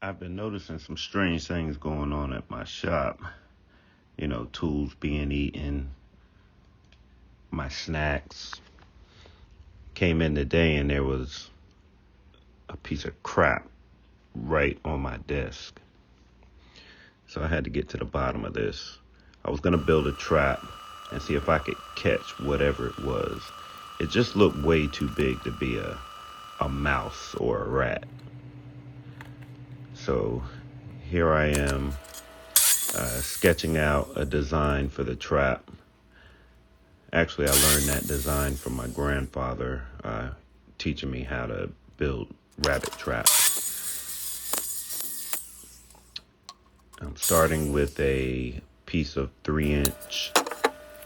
I've been noticing some strange things going on at my shop. You know, tools being eaten, my snacks. Came in today and there was a piece of crap right on my desk. So I had to get to the bottom of this. I was going to build a trap and see if I could catch whatever it was. It just looked way too big to be a mouse or a rat. So here I am sketching out a design for the trap. Actually, I learned that design from my grandfather teaching me how to build rabbit traps. I'm starting with a piece of 3-inch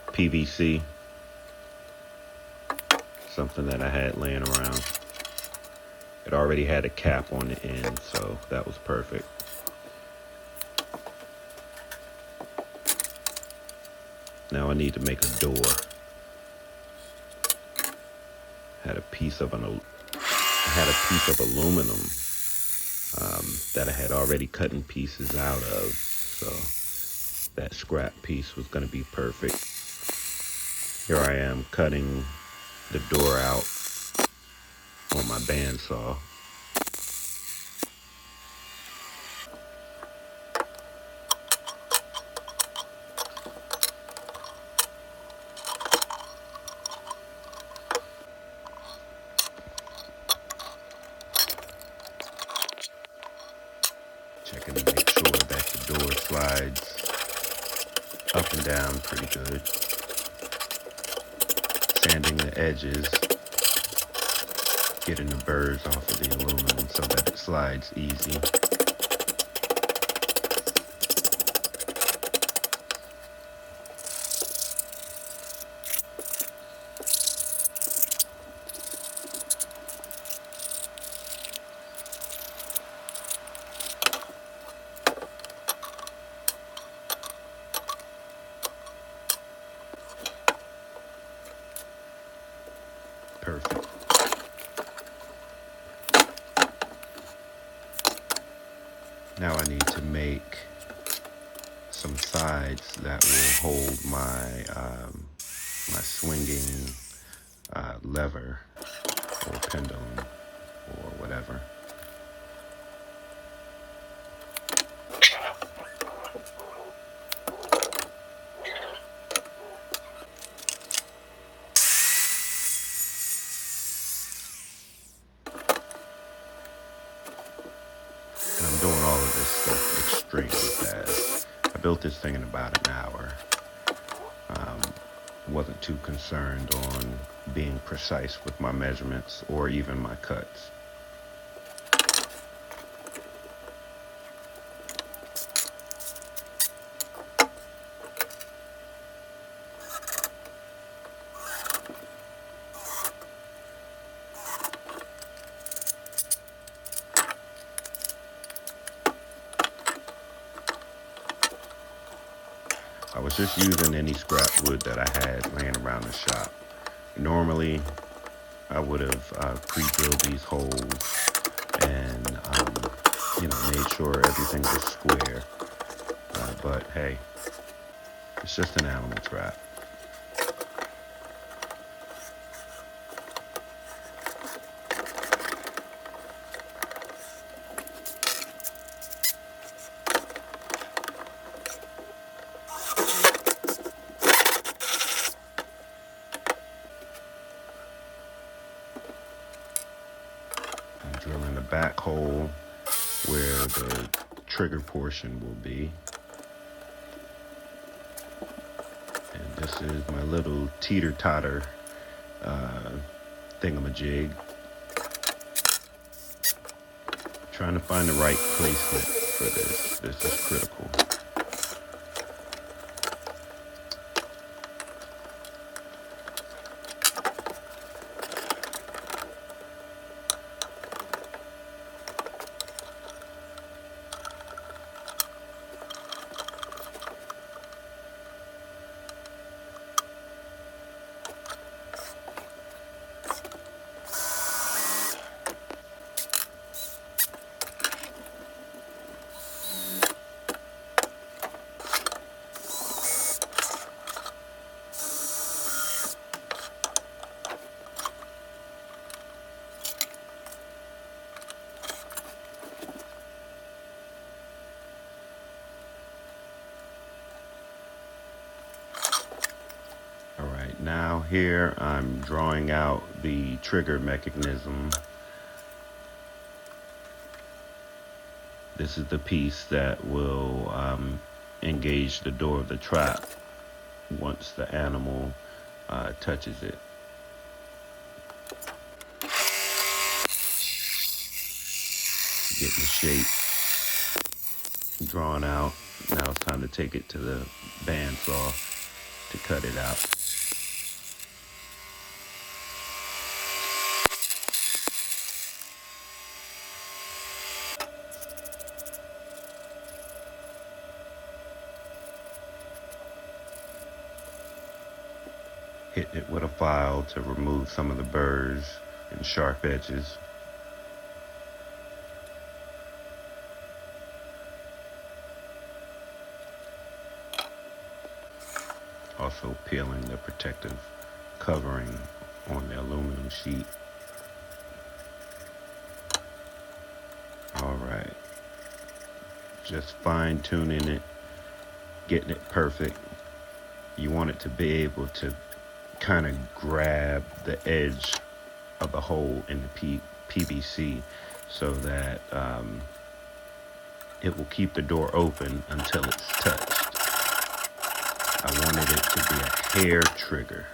PVC, something that I had laying around. It already had a cap on the end, so that was perfect. Now I need to make a door. Had a piece of aluminum that I had already cut in pieces out of, so that scrap piece was going to be perfect. Here I am cutting the door out on my bandsaw. Checking to make sure that the door slides up and down pretty good. Sanding the edges, getting the burrs off of the aluminum so that it slides easy. Perfect. Now I need to make some sides that will hold my my swinging lever or pendulum or whatever. And I'm doing all of this stuff extremely fast. I built this thing in about an hour. Wasn't too concerned on being precise with my measurements or even my cuts. I was just using any scrap wood that I had laying around the shop. Normally, I would have pre-drilled these holes and, made sure everything was square. But hey, it's just an animal trap. Drilling the back hole where the trigger portion will be. And this is my little teeter-totter thingamajig. Trying to find the right placement for this. This is critical. here I'm drawing out the trigger mechanism. This is the piece that will engage the door of the trap once the animal touches it. Getting the shape drawn out. Now it's time to take it to the bandsaw to cut it out. Hit it with a file to remove some of the burrs and sharp edges. Also peeling the protective covering on the aluminum sheet. Alright, just fine tuning it, getting it perfect. You want it to be able to kind of grab the edge of the hole in the PVC so that it will keep the door open until it's touched. I wanted it to be a hair trigger.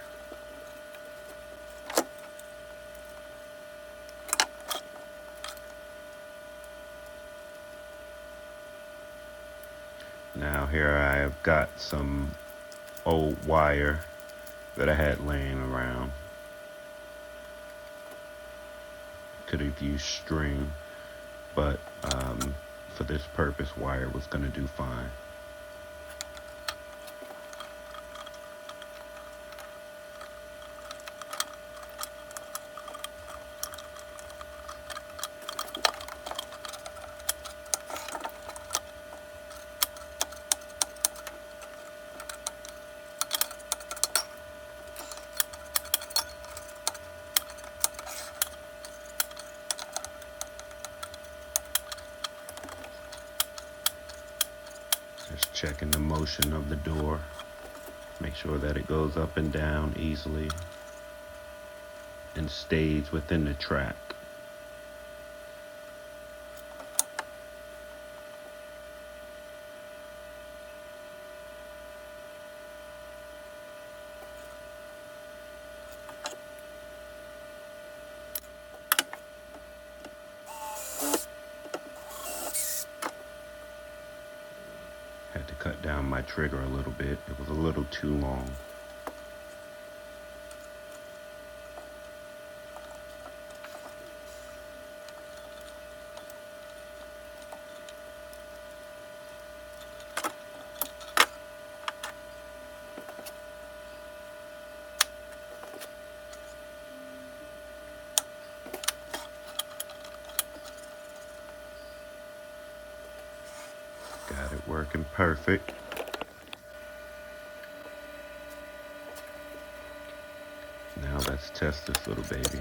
Now here I have got some old wire that I had laying around. Could have used string, but for this purpose, wire was going to do fine. Just checking the motion of the door. Make sure that it goes up and down easily and stays within the track. Had to cut down my trigger a little bit. It was a little too long. Got it working perfect. Now let's test this little baby.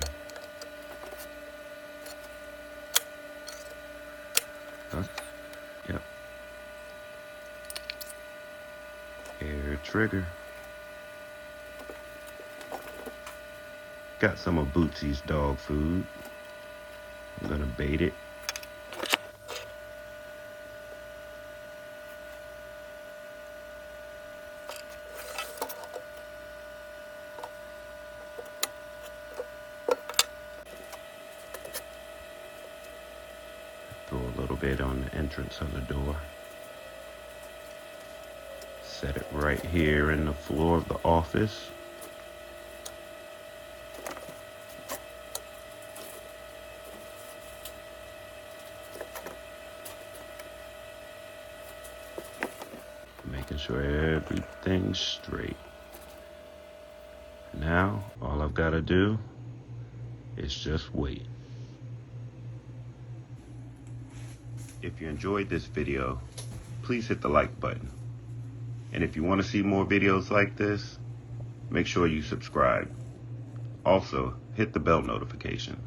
Huh? Yep. Air trigger. Got some of Bootsy's dog food. I'm gonna bait it. Throw a little bit on the entrance of the door. Set it right here in the floor of the office. Making sure everything's straight. Now, all I've got to do is just wait. If you enjoyed this video, please hit the like button. And if you want to see more videos like this, make sure you subscribe. Also, hit the bell notification.